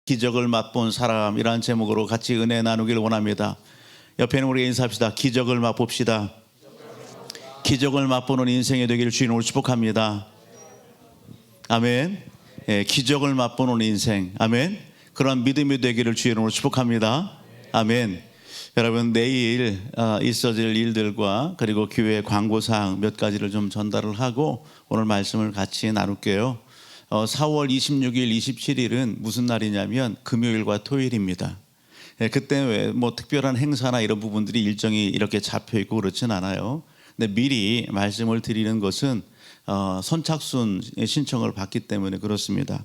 기적을 맛본 사람이라는 제목으로 같이 은혜 나누기를 원합니다. 옆에 있는 우리 인사합시다. 기적을 맛봅시다. 기적을 맛보는 인생이 되기를 주님으로 축복합니다. 아멘. 기적을 맛보는 인생. 아멘. 그런 믿음이 되기를 주님으로 축복합니다. 아멘. 여러분, 내일 있어질 일들과 그리고 교회 광고사항 몇 가지를 좀 전달을 하고 오늘 말씀을 같이 나눌게요. 4월 26일, 27일은 무슨 날이냐면 금요일과 토요일입니다. 그때 왜 뭐 특별한 행사나 이런 부분들이 일정이 이렇게 잡혀 있고 그렇진 않아요. 근데 미리 말씀을 드리는 것은 선착순 신청을 받기 때문에 그렇습니다.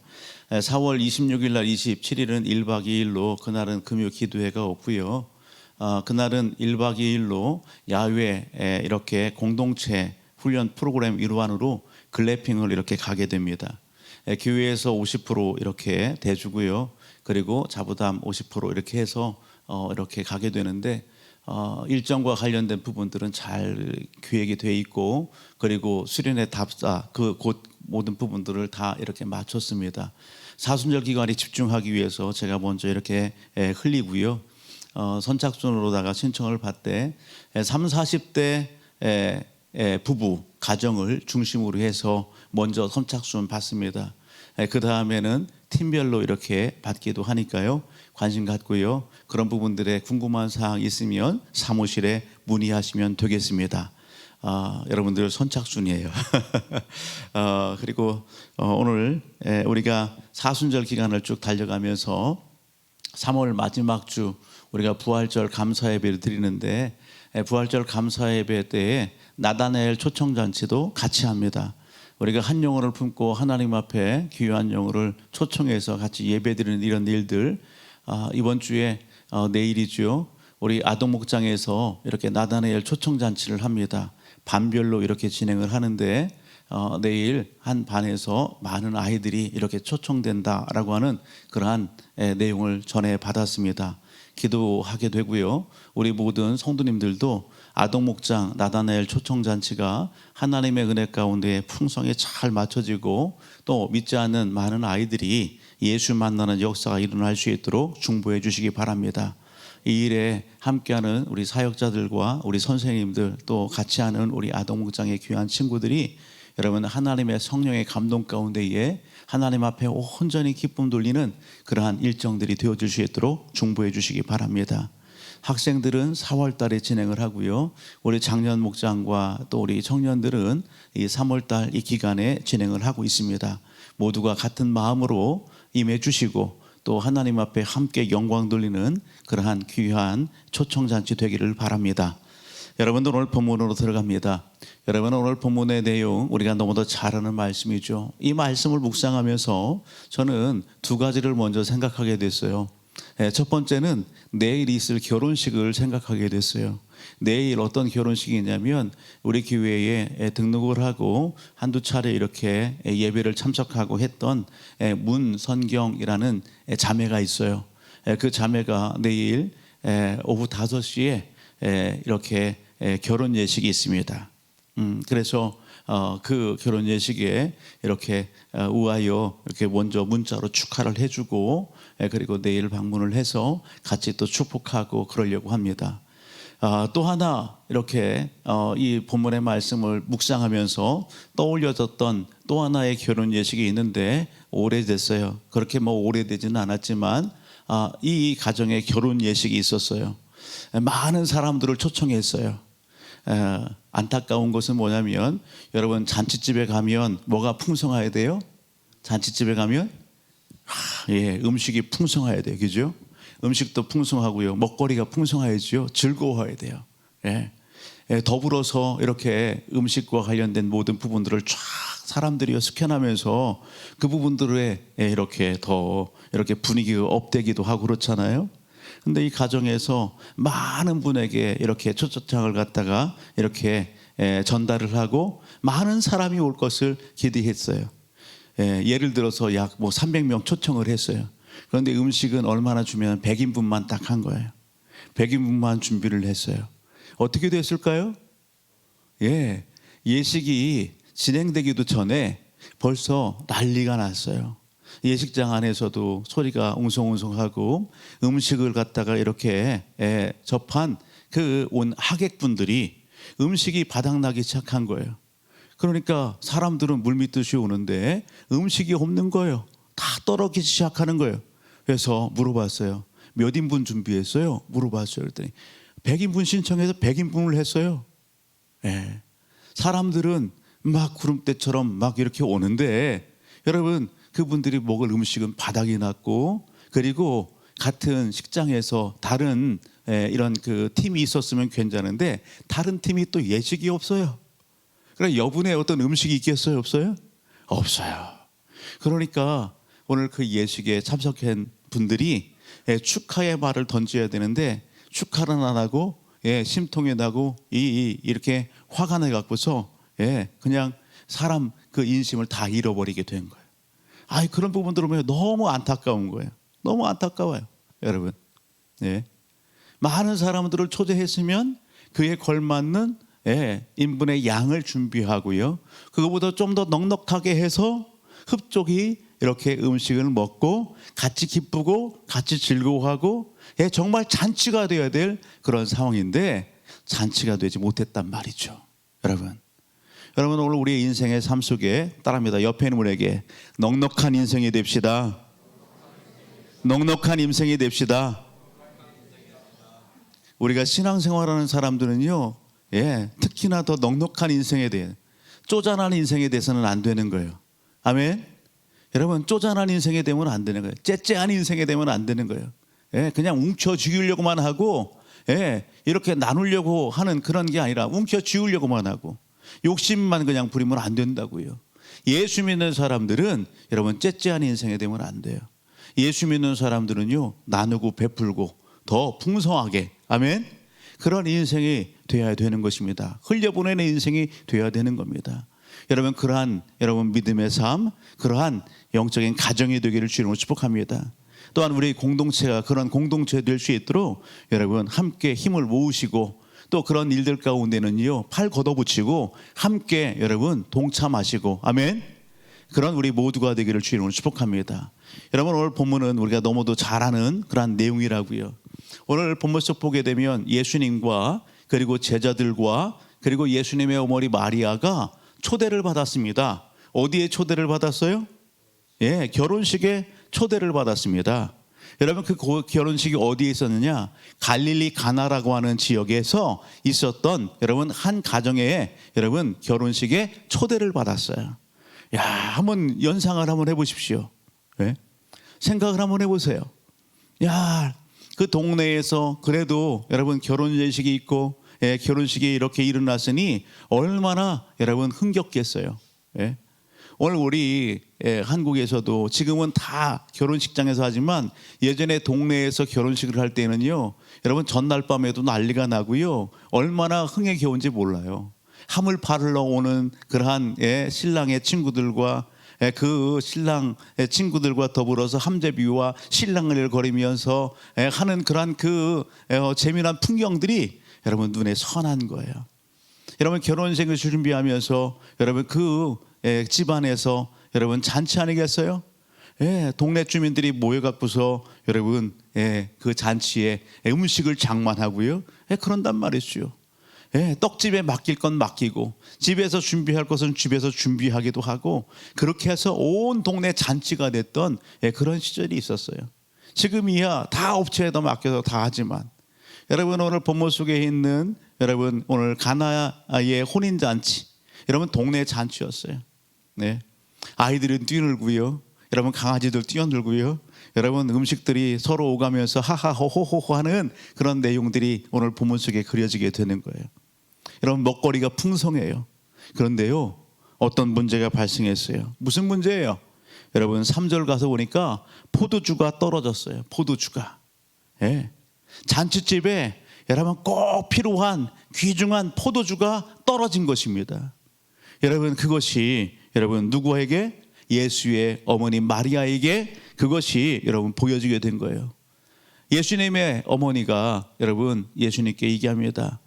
4월 26일 날 27일은 1박 2일로 그날은 금요 기도회가 없고요. 그날은 1박 2일로 야외에 이렇게 공동체 훈련 프로그램 일환으로 글래핑을 이렇게 가게 됩니다. 교회에서 50% 이렇게 대주고요. 그리고 자부담 50% 이렇게 해서 이렇게 가게 되는데 일정과 관련된 부분들은 잘 기획이 돼 있고 그리고 수련회 답사 곧 모든 부분들을 다 이렇게 마쳤습니다. 사순절 기간에 집중하기 위해서 제가 먼저 이렇게 흘리고요. 선착순으로다가 신청을 받되 30, 40대 부부 가정을 중심으로 해서 먼저 선착순 받습니다. 그 다음에는 팀별로 이렇게 받기도 하니까요. 관심 갖고요. 그런 부분들에 궁금한 사항 있으면 사무실에 문의하시면 되겠습니다. 여러분들 선착순이에요. 그리고 오늘 우리가 사순절 기간을 쭉 달려가면서 3월 마지막 주 우리가 부활절 감사 예배를 드리는데 부활절 감사 예배 때에 나다나엘 초청잔치도 같이 합니다. 우리가 한 영혼을 품고 하나님 앞에 귀한 영혼을 초청해서 같이 예배드리는 이런 일들 이번 주에 내일이죠. 우리 아동목장에서 이렇게 나다나엘 초청잔치를 합니다. 반별로 이렇게 진행을 하는데 내일 한 반에서 많은 아이들이 이렇게 초청된다라고 하는 그러한 내용을 전해 받았습니다. 기도하게 되고요. 우리 모든 성도님들도 아동목장 나다나엘 초청잔치가 하나님의 은혜 가운데 풍성히 잘 맞춰지고 또 믿지 않는 많은 아이들이 예수 만나는 역사가 일어날 수 있도록 중보해 주시기 바랍니다. 이 일에 함께하는 우리 사역자들과 우리 선생님들 또 같이 하는 우리 아동목장의 귀한 친구들이 여러분 하나님의 성령의 감동 가운데에 하나님 앞에 온전히 기쁨 돌리는 그러한 일정들이 되어질 수 있도록 중보해 주시기 바랍니다. 학생들은 4월 달에 진행을 하고요. 우리 장년 목장과 또 우리 청년들은 이 3월 달 이 기간에 진행을 하고 있습니다. 모두가 같은 마음으로 임해 주시고 또 하나님 앞에 함께 영광 돌리는 그러한 귀한 초청잔치 되기를 바랍니다. 여러분들 오늘 본문으로 들어갑니다. 여러분 오늘 본문의 내용 우리가 너무도 잘 아는 말씀이죠. 이 말씀을 묵상하면서 저는 두 가지를 먼저 생각하게 됐어요. 첫 번째는 내일 있을 결혼식을 생각하게 됐어요. 내일 어떤 결혼식이냐면 우리 교회에 등록을 하고 한두 차례 이렇게 예배를 참석하고 했던 문선경이라는 자매가 있어요. 그 자매가 내일 오후 5시에 이렇게 결혼 예식이 있습니다. 그래서 그 결혼 예식에 이렇게 우하여 이렇게 먼저 문자로 축하를 해주고 그리고 내일 방문을 해서 같이 또 축복하고 그러려고 합니다. 또 하나 이렇게 이 본문의 말씀을 묵상하면서 떠올려졌던 또 하나의 결혼 예식이 있는데 오래됐어요. 그렇게 뭐 오래되지는 않았지만 이 가정에 결혼 예식이 있었어요. 많은 사람들을 초청했어요. 안타까운 것은 뭐냐면 여러분 잔치집에 가면 뭐가 풍성해야 돼요? 잔치집에 가면 음식이 풍성해야 돼요. 그죠? 음식도 풍성하고요. 먹거리가 풍성해야죠. 즐거워야 돼요. 더불어서 이렇게 음식과 관련된 모든 부분들을 쫙 사람들이 스캔하면서 그 부분들에 이렇게 더 이렇게 분위기가 업되기도 하고 그렇잖아요. 근데 이 가정에서 많은 분에게 이렇게 초청장을 갖다가 이렇게 전달을 하고 많은 사람이 올 것을 기대했어요. 예를 들어서 약 300명 초청을 했어요. 그런데 음식은 얼마나 주면 100인분만 딱 한 거예요. 100인분만 준비를 했어요. 어떻게 됐을까요? 예식이 진행되기도 전에 벌써 난리가 났어요. 예식장 안에서도 소리가 웅성웅성하고 음식을 갖다가 이렇게 접한 그 온 하객분들이 음식이 바닥나기 시작한 거예요. 그러니까 사람들은 물밀듯이 오는데 음식이 없는 거예요. 다 떨어지기 시작하는 거예요. 그래서 물어봤어요. 몇 인분 준비했어요? 물어봤어요. 그랬더니 100인분 신청해서 100인분을 했어요. 예. 사람들은 막 구름대처럼 막 이렇게 오는데 여러분, 그분들이 먹을 음식은 바닥이 났고, 그리고 같은 식장에서 다른 이런 그 팀이 있었으면 괜찮은데 다른 팀이 또 예식이 없어요. 그러니까 여분의 어떤 음식이 있겠어요? 없어요? 없어요. 그러니까 오늘 그 예식에 참석한 분들이 축하의 말을 던져야 되는데 축하는 안 하고 심통이 나고 이렇게 화가 나 갖고서 그냥 사람 그 인심을 다 잃어버리게 된 거예요. 그런 부분들을 보면 너무 안타까운 거예요. 너무 안타까워요, 여러분. 많은 사람들을 초대했으면 그에 걸맞는 인분의 양을 준비하고요. 그거보다 좀 더 넉넉하게 해서 흡족히 이렇게 음식을 먹고 같이 기쁘고 같이 즐거워하고 정말 잔치가 되어야 될 그런 상황인데 잔치가 되지 못했단 말이죠. 여러분 오늘 우리의 인생의 삶 속에 따라합니다. 옆에 있는 분에게 넉넉한 인생이 됩시다. 넉넉한 인생이 됩시다. 우리가 신앙생활하는 사람들은요, 특히나 더 넉넉한 인생에 대해, 쪼잔한 인생에 대해서는 안 되는 거예요. 아멘. 여러분, 쪼잔한 인생에 되면 안 되는 거예요. 째째한 인생에 되면 안 되는 거예요. 그냥 웅켜 죽이려고만 하고, 이렇게 나누려고 하는 그런 게 아니라 웅켜 지우려고만 하고 욕심만 그냥 부리면 안 된다고요. 예수 믿는 사람들은 여러분 째째한 인생에 되면 안 돼요. 예수 믿는 사람들은요, 나누고 베풀고 더 풍성하게, 아멘, 그런 인생이 되어야 되는 것입니다. 흘려보내는 인생이 되어야 되는 겁니다. 여러분, 그러한 여러분 믿음의 삶, 그러한 영적인 가정이 되기를 주님으로 축복합니다. 또한 우리 공동체가 그런 공동체 될 수 있도록 여러분 함께 힘을 모으시고, 또 그런 일들 가운데는요, 팔 걷어붙이고 함께 여러분 동참하시고, 아멘, 그런 우리 모두가 되기를 주님으로 축복합니다. 여러분, 오늘 본문은 우리가 너무도 잘 아는 그런 내용이라고요. 오늘 본문 속 보게 되면 예수님과 그리고 제자들과 그리고 예수님의 어머니 마리아가 초대를 받았습니다. 어디에 초대를 받았어요? 결혼식에 초대를 받았습니다. 여러분, 그 결혼식이 어디에 있었느냐? 갈릴리 가나라고 하는 지역에서 있었던 여러분 한 가정에 여러분 결혼식에 초대를 받았어요. 한번 연상을 한번 해보십시오. 생각을 한번 해보세요. 그 동네에서 그래도 여러분 결혼 예식이 있고 결혼식이 이렇게 일어났으니 얼마나 여러분 흥겹겠어요. 오늘 우리 한국에서도 지금은 다 결혼식장에서 하지만 예전에 동네에서 결혼식을 할 때는요, 여러분 전날 밤에도 난리가 나고요, 얼마나 흥에 겨운지 몰라요. 함을 바르러 오는 그러한 신랑의 친구들과 그 신랑의 친구들과 더불어서 함제비와 신랑을 거리면서 하는 그러한 그 재미난 풍경들이 여러분 눈에 선한 거예요. 여러분, 결혼식을 준비하면서 여러분 그 집안에서 여러분 잔치 아니겠어요? 동네 주민들이 모여갖고서 여러분 그 잔치에 음식을 장만하고요, 그런단 말이죠. 떡집에 맡길 건 맡기고 집에서 준비할 것은 집에서 준비하기도 하고, 그렇게 해서 온 동네 잔치가 됐던 그런 시절이 있었어요. 지금이야 다 업체에다 맡겨서 다 하지만, 여러분 오늘 본문 속에 있는 여러분 오늘 가나의 혼인잔치, 여러분 동네 잔치였어요. 아이들은 뛰놀고요, 여러분 강아지들 뛰어놀고요, 여러분 음식들이 서로 오가면서 하하호호호 하는 그런 내용들이 오늘 본문 속에 그려지게 되는 거예요. 여러분 먹거리가 풍성해요. 그런데요, 어떤 문제가 발생했어요. 무슨 문제예요? 여러분 3절 가서 보니까 포도주가 떨어졌어요. 포도주가. 잔치집에 여러분 꼭 필요한 귀중한 포도주가 떨어진 것입니다. 여러분 그것이 여러분 누구에게? 예수의 어머니 마리아에게 그것이 여러분 보여지게 된 거예요. 예수님의 어머니가 여러분 예수님께 얘기합니다.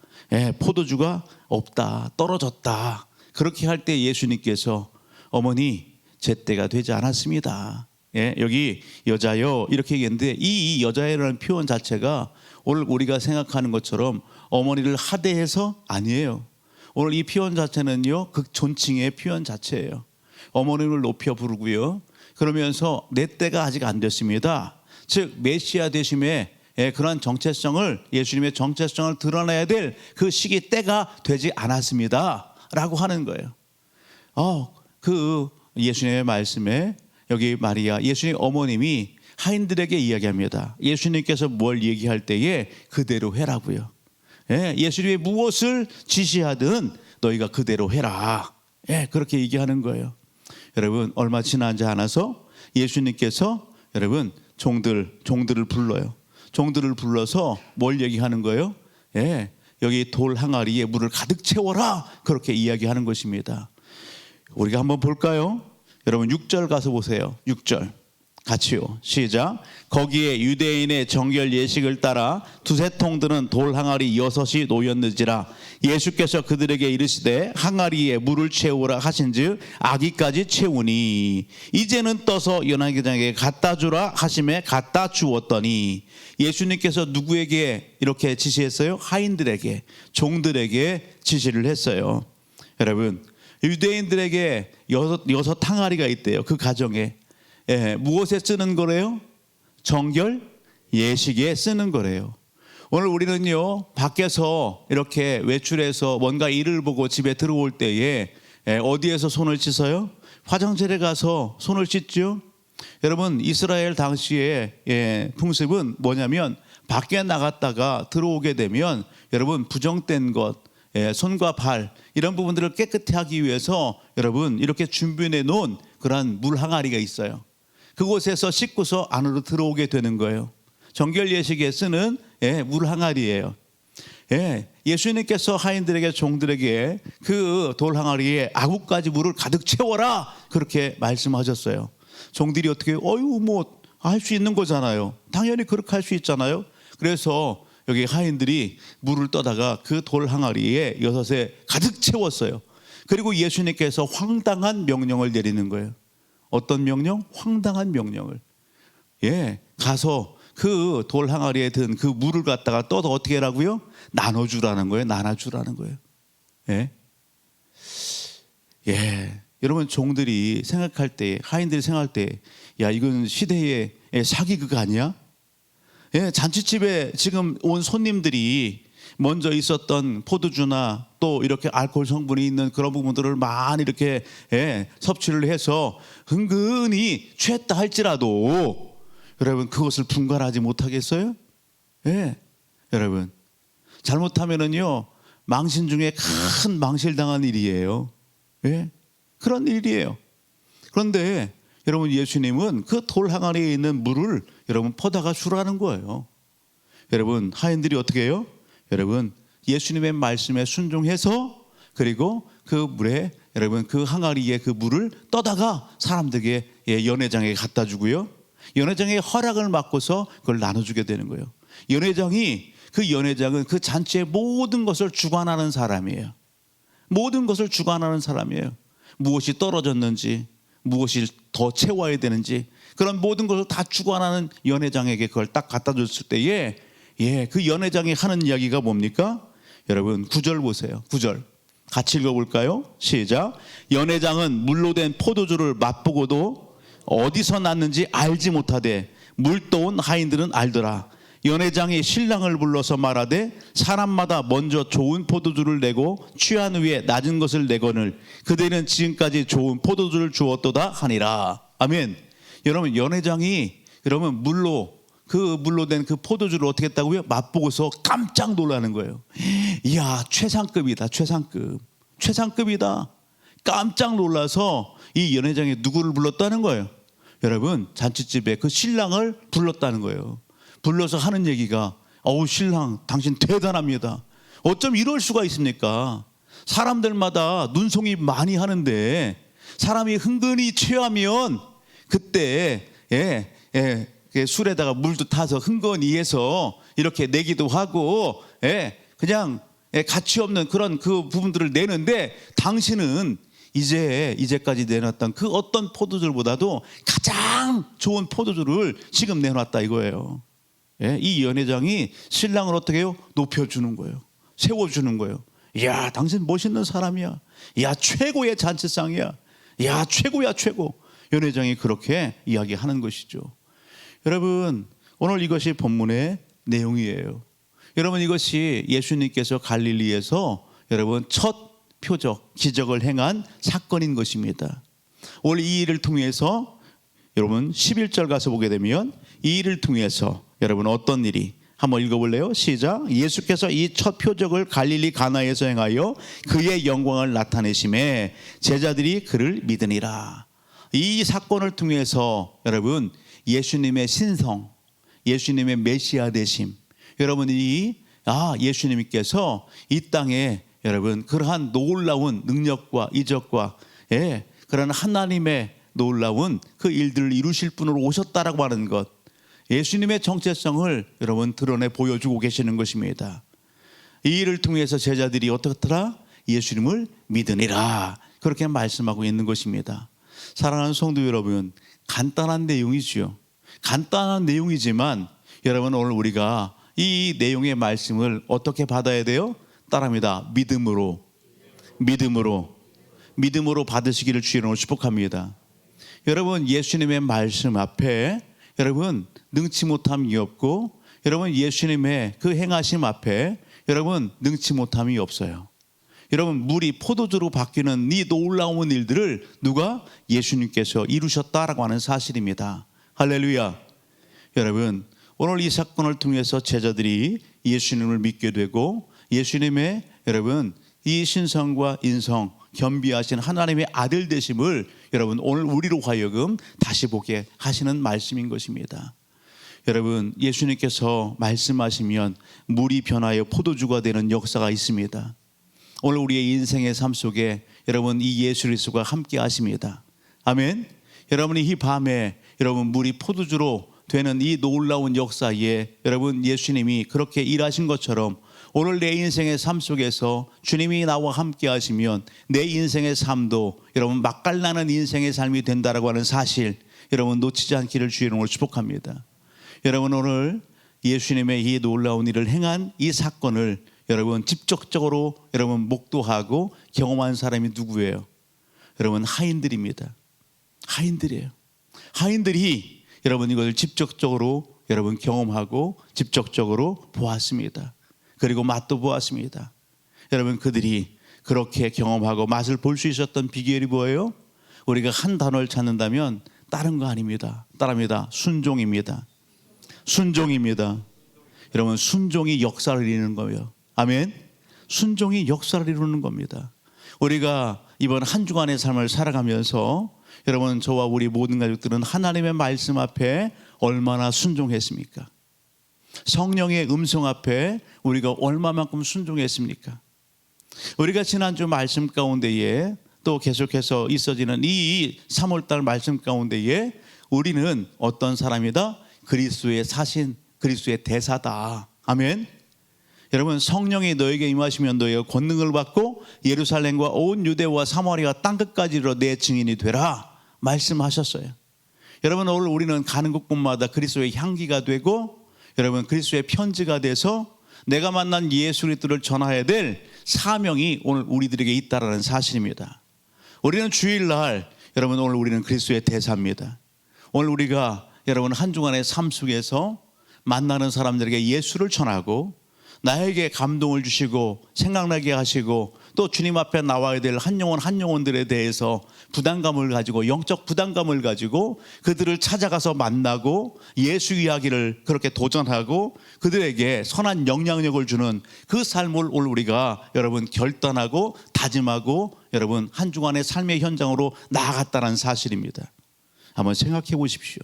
포도주가 없다, 떨어졌다. 그렇게 할 때 예수님께서 어머니, 제때가 되지 않았습니다. 예, 여기 여자요 이렇게 얘기했는데 이 여자애라는 표현 자체가 오늘 우리가 생각하는 것처럼 어머니를 하대해서 아니에요. 오늘 이 표현 자체는요 극존칭의 표현 자체예요. 어머님을 높여 부르고요. 그러면서 내 때가 아직 안 됐습니다. 즉 메시아 되심의 그런 정체성을, 예수님의 정체성을 드러내야 될 그 시기 때가 되지 않았습니다 라고 하는 거예요. 그 예수님의 말씀에 여기 마리아, 예수님 어머님이 하인들에게 이야기합니다. 예수님께서 뭘 얘기할 때에 그대로 해라고요. 예수님이 무엇을 지시하든 너희가 그대로 해라. 그렇게 얘기하는 거예요. 여러분, 얼마 지나지 않아서 예수님께서 여러분 종들을 불러요. 종들을 불러서 뭘 얘기하는 거예요? 여기 돌 항아리에 물을 가득 채워라. 그렇게 이야기하는 것입니다. 우리가 한번 볼까요? 여러분 6절 가서 보세요. 6절 같이요. 시작. 거기에 유대인의 정결 예식을 따라 두세 통 드는 돌 항아리 6이 놓였는지라. 예수께서 그들에게 이르시되 항아리에 물을 채우라 하신즉 아기까지 채우니 이제는 떠서 연회장에게 갖다 주라 하심에 갖다 주었더니. 예수님께서 누구에게 이렇게 지시했어요? 하인들에게, 종들에게 지시를 했어요. 여러분, 유대인들에게 6 항아리가 있대요. 그 가정에. 무엇에 쓰는 거래요? 정결 예식에 쓰는 거래요. 오늘 우리는요 밖에서 이렇게 외출해서 뭔가 일을 보고 집에 들어올 때에 어디에서 손을 씻어요? 화장실에 가서 손을 씻죠. 여러분 이스라엘 당시에 풍습은 뭐냐면 밖에 나갔다가 들어오게 되면 여러분 부정된 것, 손과 발 이런 부분들을 깨끗이 하기 위해서 여러분 이렇게 준비해 놓은 그런 물 항아리가 있어요. 그곳에서 씻고서 안으로 들어오게 되는 거예요. 정결 예식에 쓰는 물 항아리예요. 예수님께서 하인들에게, 종들에게 그 돌 항아리에 아구까지 물을 가득 채워라 그렇게 말씀하셨어요. 종들이 어떻게 뭐 할 수 있는 거잖아요. 당연히 그렇게 할 수 있잖아요. 그래서 여기 하인들이 물을 떠다가 그 돌 항아리에 6에 가득 채웠어요. 그리고 예수님께서 황당한 명령을 내리는 거예요. 어떤 명령? 황당한 명령을. 가서 그 돌 항아리에 든 그 물을 갖다가 떠서 어떻게 하라고요? 나눠주라는 거예요. 나눠주라는 거예요. 여러분 종들이 생각할 때, 하인들이 생각할 때, 야 이건 시대의 사기극 아니야? 잔치집에 지금 온 손님들이 먼저 있었던 포도주나 또 이렇게 알코올 성분이 있는 그런 부분들을 많이 이렇게 섭취를 해서 은근히 취했다 할지라도 여러분 그것을 분간하지 못하겠어요? 여러분 잘못하면은요 망신 중에 큰 망실당한 일이에요. 그런 일이에요. 그런데 여러분 예수님은 그 돌 항아리에 있는 물을 여러분 퍼다가 주라는 거예요. 여러분 하인들이 어떻게 해요? 여러분 예수님의 말씀에 순종해서 그리고 그 물에 여러분 그 항아리에 그 물을 떠다가 사람들에게 연회장에 갖다 주고요. 연회장의 허락을 받고서 그걸 나눠주게 되는 거예요. 연회장은 그 잔치의 모든 것을 주관하는 사람이에요. 모든 것을 주관하는 사람이에요. 무엇이 떨어졌는지, 무엇이 더 채워야 되는지 그런 모든 것을 다 주관하는 연회장에게 그걸 딱 갖다 줬을 때에 그 연회장이 하는 이야기가 뭡니까? 여러분 9절 보세요. 9절 같이 읽어볼까요? 시작. 연회장은 물로 된 포도주를 맛보고도 어디서 났는지 알지 못하되 물 떠온 하인들은 알더라. 연회장이 신랑을 불러서 말하되 사람마다 먼저 좋은 포도주를 내고 취한 후에 낮은 것을 내거늘 그들은 지금까지 좋은 포도주를 주었도다 하니라. 아멘. 여러분 연회장이 여러분 물로 된 그 포도주를 어떻게 했다고요? 맛보고서 깜짝 놀라는 거예요. 이야 최상급이다. 최상급이다. 깜짝 놀라서 이 연회장에 누구를 불렀다는 거예요? 여러분 잔치집에 그 신랑을 불렀다는 거예요. 불러서 하는 얘기가 신랑 당신 대단합니다. 어쩜 이럴 수가 있습니까? 사람들마다 눈송이 많이 하는데 사람이 흥건히 취하면 그때 술에다가 물도 타서 흥건히 해서 이렇게 내기도 하고 그냥 가치 없는 그런 그 부분들을 내는데 당신은 이제까지 내놨던 그 어떤 포도주보다도 가장 좋은 포도주를 지금 내놨다 이거예요. 예, 이 연회장이 신랑을 어떻게 해요? 높여주는 거예요. 세워주는 거예요. 야, 당신 멋있는 사람이야. 야, 최고의 잔치상이야. 야, 최고야, 최고. 연회장이 그렇게 이야기하는 것이죠. 여러분, 오늘 이것이 본문의 내용이에요. 여러분, 이것이 예수님께서 갈릴리에서 여러분 첫 표적, 기적을 행한 사건인 것입니다. 오늘 이 일을 통해서 여러분 11절 가서 보게 되면 이 일을 통해서 여러분 어떤 일이, 한번 읽어볼래요? 시작. 예수께서 이 첫 표적을 갈릴리 가나에서 행하여 그의 영광을 나타내심에 제자들이 그를 믿으니라. 이 사건을 통해서 여러분 예수님의 신성, 예수님의 메시아 되심, 여러분이 예수님께서 이 땅에 여러분 그러한 놀라운 능력과 이적과 그런 하나님의 놀라운 그 일들을 이루실 분으로 오셨다라고 하는 것, 예수님의 정체성을 여러분 드러내 보여주고 계시는 것입니다. 이 일을 통해서 제자들이 어떻더라? 예수님을 믿으니라, 그렇게 말씀하고 있는 것입니다. 사랑하는 성도 여러분, 간단한 내용이죠. 간단한 내용이지만 여러분 오늘 우리가 이 내용의 말씀을 어떻게 받아야 돼요? 따라합니다. 믿음으로 받으시기를 주의 이름으로 축복합니다. 여러분, 예수님의 말씀 앞에 여러분 능치 못함이 없고, 여러분 예수님의 그 행하심 앞에 여러분 능치 못함이 없어요. 여러분, 물이 포도주로 바뀌는 이 놀라운 일들을 누가? 예수님께서 이루셨다라고 하는 사실입니다. 할렐루야. 여러분, 오늘 이 사건을 통해서 제자들이 예수님을 믿게 되고, 예수님의 여러분 이 신성과 인성, 겸비하신 하나님의 아들 되심을 여러분 오늘 우리로 하여금 다시 보게 하시는 말씀인 것입니다. 여러분, 예수님께서 말씀하시면 물이 변하여 포도주가 되는 역사가 있습니다. 오늘 우리의 인생의 삶 속에 여러분 이 예수 그리스도가 함께 하십니다. 아멘. 여러분이 이 밤에 여러분 물이 포도주로 되는 이 놀라운 역사에 여러분 예수님이 그렇게 일하신 것처럼 오늘 내 인생의 삶 속에서 주님이 나와 함께 하시면 내 인생의 삶도 여러분 맛깔나는 인생의 삶이 된다라고 하는 사실, 여러분 놓치지 않기를 주의 이름으로 축복합니다. 여러분, 오늘 예수님의 이 놀라운 일을 행한 이 사건을 여러분 직접적으로 여러분 목도하고 경험한 사람이 누구예요? 여러분 하인들입니다. 하인들이에요. 하인들이 여러분 이것을 직접적으로 여러분 경험하고 직접적으로 보았습니다. 그리고 맛도 보았습니다. 여러분, 그들이 그렇게 경험하고 맛을 볼 수 있었던 비결이 뭐예요? 우리가 한 단어를 찾는다면 다른 거 아닙니다. 따라합니다. 순종입니다. 순종입니다. 여러분, 순종이 역사를 이루는 거예요. 아멘. 순종이 역사를 이루는 겁니다. 우리가 이번 한 주간의 삶을 살아가면서 여러분, 저와 우리 모든 가족들은 하나님의 말씀 앞에 얼마나 순종했습니까? 성령의 음성 앞에 우리가 얼마만큼 순종했습니까? 우리가 지난주 말씀 가운데에 또 계속해서 있어지는 이 3월달 말씀 가운데에 우리는 어떤 사람이다? 그리스도의 사신, 그리스도의 대사다. 아멘. 여러분, 성령이 너에게 임하시면 너희가 권능을 받고 예루살렘과 온 유대와 사마리아 땅끝까지 이르러 내 증인이 되라 말씀하셨어요. 여러분, 오늘 우리는 가는 곳곳마다 그리스도의 향기가 되고 여러분 그리스도의 편지가 돼서 내가 만난 예수 그리스도를 전해야 될 사명이 오늘 우리들에게 있다라는 사실입니다. 우리는 주일날 여러분 오늘 우리는 그리스도의 대사입니다. 오늘 우리가 여러분 한 주간의 삶 속에서 만나는 사람들에게 예수를 전하고 나에게 감동을 주시고 생각나게 하시고 또 주님 앞에 나와야 될 한 영혼들에 대해서 부담감을 가지고, 영적 부담감을 가지고 그들을 찾아가서 만나고 예수 이야기를 그렇게 도전하고 그들에게 선한 영향력을 주는 그 삶을 오늘 우리가 여러분 결단하고 다짐하고 여러분 한 주간의 삶의 현장으로 나아갔다는 사실입니다. 한번 생각해 보십시오.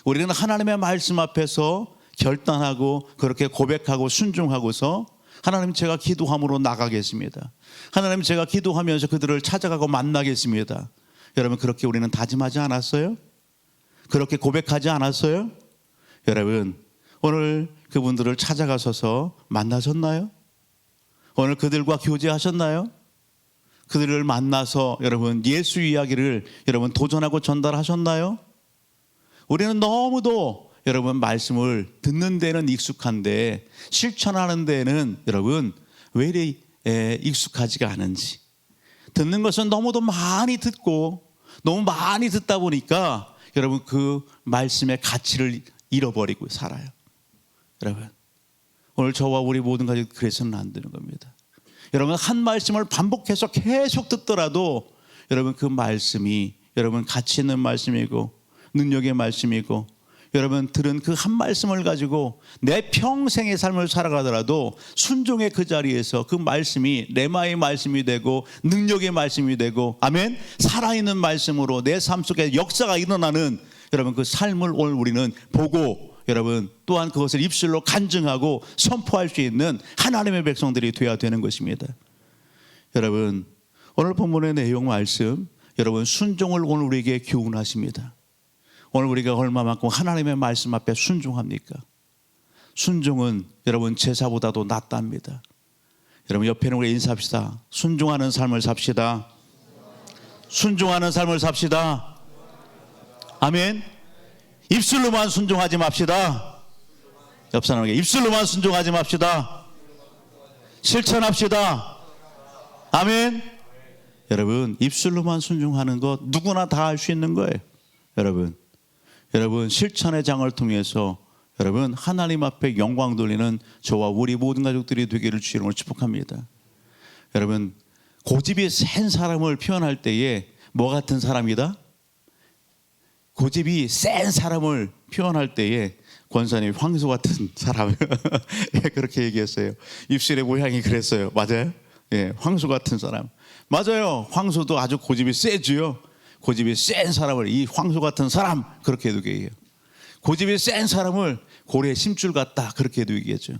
우리는 하나님의 말씀 앞에서 결단하고 그렇게 고백하고 순종하고서 하나님, 제가 기도함으로 나가겠습니다. 하나님, 제가 기도하면서 그들을 찾아가고 만나겠습니다. 여러분, 그렇게 우리는 다짐하지 않았어요? 그렇게 고백하지 않았어요? 여러분, 오늘 그분들을 찾아가셔서 만나셨나요? 오늘 그들과 교제하셨나요? 그들을 만나서 여러분 예수 이야기를 여러분 도전하고 전달하셨나요? 우리는 너무도 여러분 말씀을 듣는 데는 익숙한데 실천하는 데는 여러분 왜 이리 익숙하지가 않은지, 듣는 것은 너무도 많이 듣고 너무 많이 듣다 보니까 여러분 그 말씀의 가치를 잃어버리고 살아요. 여러분 오늘 저와 우리 모든 가족 그래서는 안 되는 겁니다. 여러분 한 말씀을 반복해서 계속 듣더라도 여러분 그 말씀이 여러분 가치 있는 말씀이고 능력의 말씀이고 여러분 들은 그 한 말씀을 가지고 내 평생의 삶을 살아가더라도 순종의 그 자리에서 그 말씀이 레마의 말씀이 되고 능력의 말씀이 되고 아멘, 살아있는 말씀으로 내 삶 속에 역사가 일어나는 여러분 그 삶을 오늘 우리는 보고 여러분 또한 그것을 입술로 간증하고 선포할 수 있는 하나님의 백성들이 되어야 되는 것입니다. 여러분 오늘 본문의 내용 말씀 여러분 순종을 오늘 우리에게 교훈하십니다. 오늘 우리가 얼마만큼 하나님의 말씀 앞에 순종합니까? 순종은 여러분 제사보다도 낫답니다. 여러분 옆에는 우리 인사합시다. 순종하는 삶을 삽시다. 순종하는 삶을 삽시다. 아멘. 입술로만 순종하지 맙시다. 옆 사람에게 입술로만 순종하지 맙시다. 실천합시다. 아멘. 여러분 입술로만 순종하는 것 누구나 다 할 수 있는 거예요. 여러분 실천의 장을 통해서 여러분 하나님 앞에 영광 돌리는 저와 우리 모든 가족들이 되기를 주님으로 축복합니다. 여러분 고집이 센 사람을 표현할 때에 뭐 같은 사람이다? 고집이 센 사람을 표현할 때에 권사님 황소 같은 사람 그렇게 얘기했어요. 입술의 모양이 그랬어요. 맞아요? 예, 황소 같은 사람. 맞아요. 황소도 아주 고집이 세지요. 고집이 센 사람을 이 황소 같은 사람 그렇게 얘기해요. 고집이 센 사람을 고래 심줄 같다 그렇게 얘기하죠.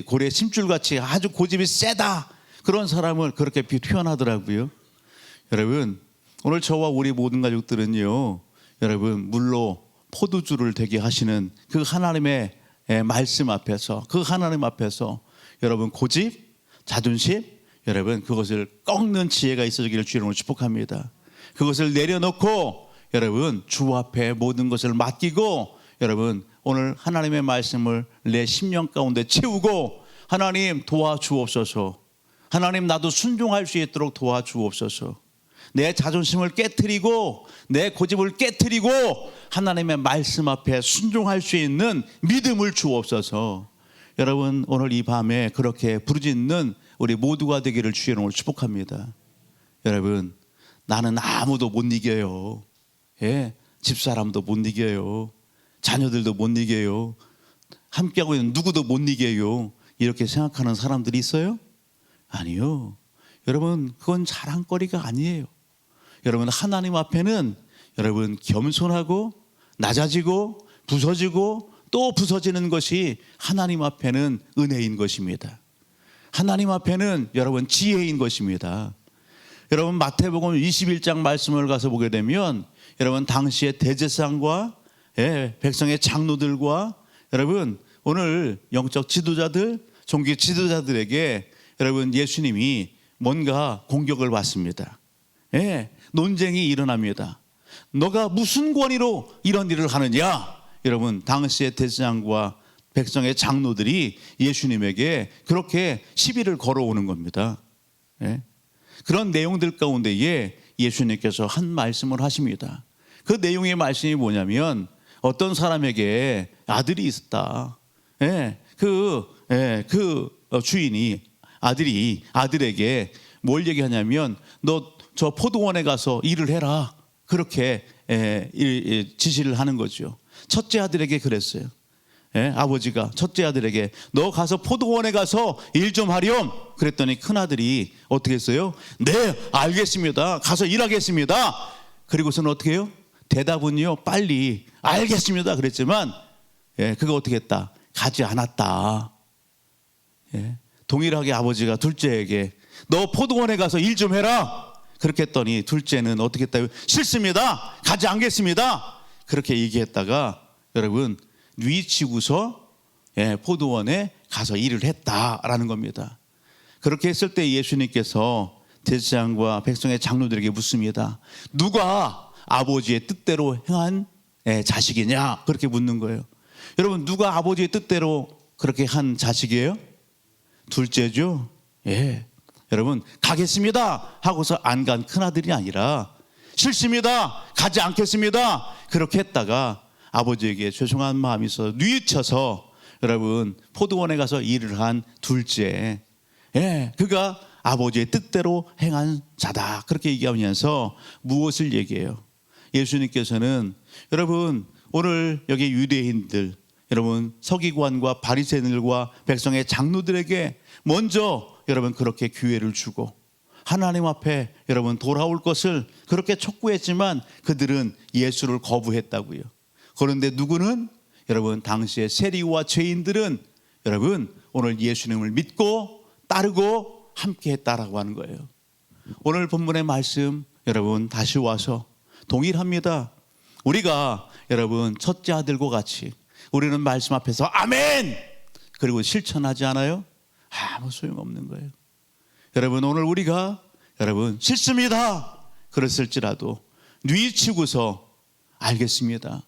고래 심줄같이 아주 고집이 세다 그런 사람을 그렇게 표현하더라고요. 여러분 오늘 저와 우리 모든 가족들은요 여러분 물로 포도주를 되게 하시는 그 하나님의 말씀 앞에서 그 하나님 앞에서 여러분 고집, 자존심 여러분 그것을 꺾는 지혜가 있어지기를 주님으로 축복합니다. 그것을 내려놓고 여러분 주 앞에 모든 것을 맡기고 여러분 오늘 하나님의 말씀을 내 심령 가운데 채우고 하나님 도와주옵소서. 하나님 나도 순종할 수 있도록 도와주옵소서. 내 자존심을 깨트리고 내 고집을 깨트리고 하나님의 말씀 앞에 순종할 수 있는 믿음을 주옵소서. 여러분 오늘 이 밤에 그렇게 부르짖는 우리 모두가 되기를 주의 이름으로 축복합니다. 여러분 나는 아무도 못 이겨요. 예, 집사람도 못 이겨요. 자녀들도 못 이겨요. 함께하고 있는 누구도 못 이겨요. 이렇게 생각하는 사람들이 있어요? 아니요. 여러분 그건 자랑거리가 아니에요. 여러분 하나님 앞에는 여러분 겸손하고 낮아지고 부서지고 또 부서지는 것이 하나님 앞에는 은혜인 것입니다. 하나님 앞에는 여러분 지혜인 것입니다. 여러분 마태복음 21장 말씀을 가서 보게 되면 여러분 당시의 대제사장과 백성의 장로들과 여러분 오늘 영적 지도자들 종교 지도자들에게 여러분 예수님이 뭔가 공격을 받습니다. 논쟁이 일어납니다. 너가 무슨 권위로 이런 일을 하느냐? 여러분 당시의 대제사장과 백성의 장로들이 예수님에게 그렇게 시비를 걸어오는 겁니다. 그런 내용들 가운데에 예수님께서 한 말씀을 하십니다. 그 내용의 말씀이 뭐냐면 어떤 사람에게 아들이 있었다. 그 주인이 아들에게 뭘 얘기하냐면 너 저 포도원에 가서 일을 해라. 그렇게 지시를 하는 거죠. 첫째 아들에게 그랬어요. 아버지가 첫째 아들에게 너 가서 포도원에 가서 일 좀 하렴. 그랬더니 큰아들이 어떻게 했어요? 네 알겠습니다. 가서 일하겠습니다. 그리고서는 어떻게 해요? 대답은요 빨리 알겠습니다 그랬지만 그거 어떻게 했다? 가지 않았다. 동일하게 아버지가 둘째에게 너 포도원에 가서 일 좀 해라. 그렇게 했더니 둘째는 어떻게 했다요? 싫습니다. 가지 않겠습니다. 그렇게 얘기했다가 여러분 뉘치고서 포도원에 가서 일을 했다라는 겁니다. 그렇게 했을 때 예수님께서 제사장과 백성의 장로들에게 묻습니다. 누가 아버지의 뜻대로 행한 자식이냐? 그렇게 묻는 거예요. 여러분, 누가 아버지의 뜻대로 그렇게 한 자식이에요? 둘째죠. 예. 여러분, 가겠습니다 하고서 안 간 큰아들이 아니라 싫습니다, 가지 않겠습니다, 그렇게 했다가 아버지에게 죄송한 마음이 있어서 뉘우쳐서 여러분 포도원에 가서 일을 한 둘째, 그가 아버지의 뜻대로 행한 자다, 그렇게 얘기하면서 무엇을 얘기해요? 예수님께서는 여러분 오늘 여기 유대인들, 여러분 서기관과 바리새인들과 백성의 장로들에게 먼저 여러분 그렇게 기회를 주고 하나님 앞에 여러분 돌아올 것을 그렇게 촉구했지만 그들은 예수를 거부했다고요. 그런데 누구는 여러분 당시의 세리와 죄인들은 여러분 오늘 예수님을 믿고 따르고 함께 했다라고 하는 거예요. 오늘 본문의 말씀 여러분 다시 와서 동일합니다. 우리가 여러분 첫째 아들과 같이 우리는 말씀 앞에서 아멘 그리고 실천하지 않아요? 아무 소용없는 거예요. 여러분 오늘 우리가 여러분 싫습니다 그랬을지라도 뉘우치고서 알겠습니다,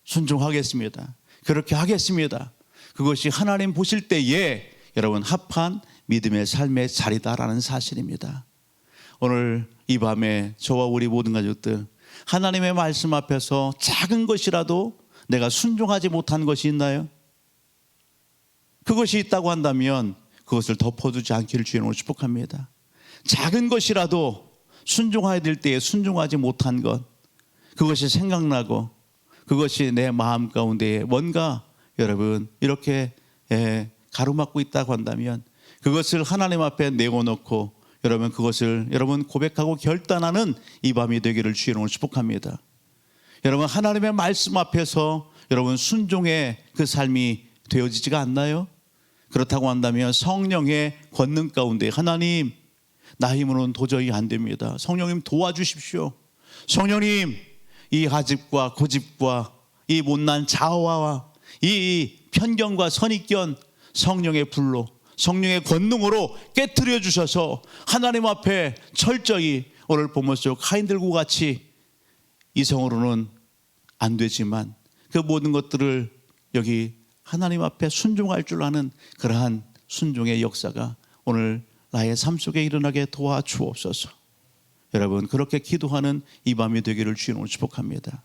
순종하겠습니다, 그렇게 하겠습니다, 그것이 하나님 보실 때에 여러분 합한 믿음의 삶의 자리다라는 사실입니다. 오늘 이 밤에 저와 우리 모든 가족들 하나님의 말씀 앞에서 작은 것이라도 내가 순종하지 못한 것이 있나요? 그것이 있다고 한다면 그것을 덮어두지 않기를 주님으로 축복합니다. 작은 것이라도 순종해야 될 때에 순종하지 못한 것, 그것이 생각나고 그것이 내 마음 가운데에 뭔가 여러분 이렇게 가로막고 있다고 한다면 그것을 하나님 앞에 내어놓고 여러분 그것을 여러분 고백하고 결단하는 이 밤이 되기를 주님으로 축복합니다. 여러분 하나님의 말씀 앞에서 여러분 순종의 그 삶이 되어지지가 않나요? 그렇다고 한다면 성령의 권능 가운데 하나님 나 힘으로는 도저히 안 됩니다, 성령님 도와주십시오, 성령님 이 하집과 고집과 이 못난 자아와 이 편견과 선입견 성령의 불로 성령의 권능으로 깨트려 주셔서 하나님 앞에 철저히 오늘 본문 속 하인들과 같이 이성으로는 안 되지만 그 모든 것들을 여기 하나님 앞에 순종할 줄 아는 그러한 순종의 역사가 오늘 나의 삶 속에 일어나게 도와주옵소서. 여러분 그렇게 기도하는 이 밤이 되기를 주님으로 축복합니다.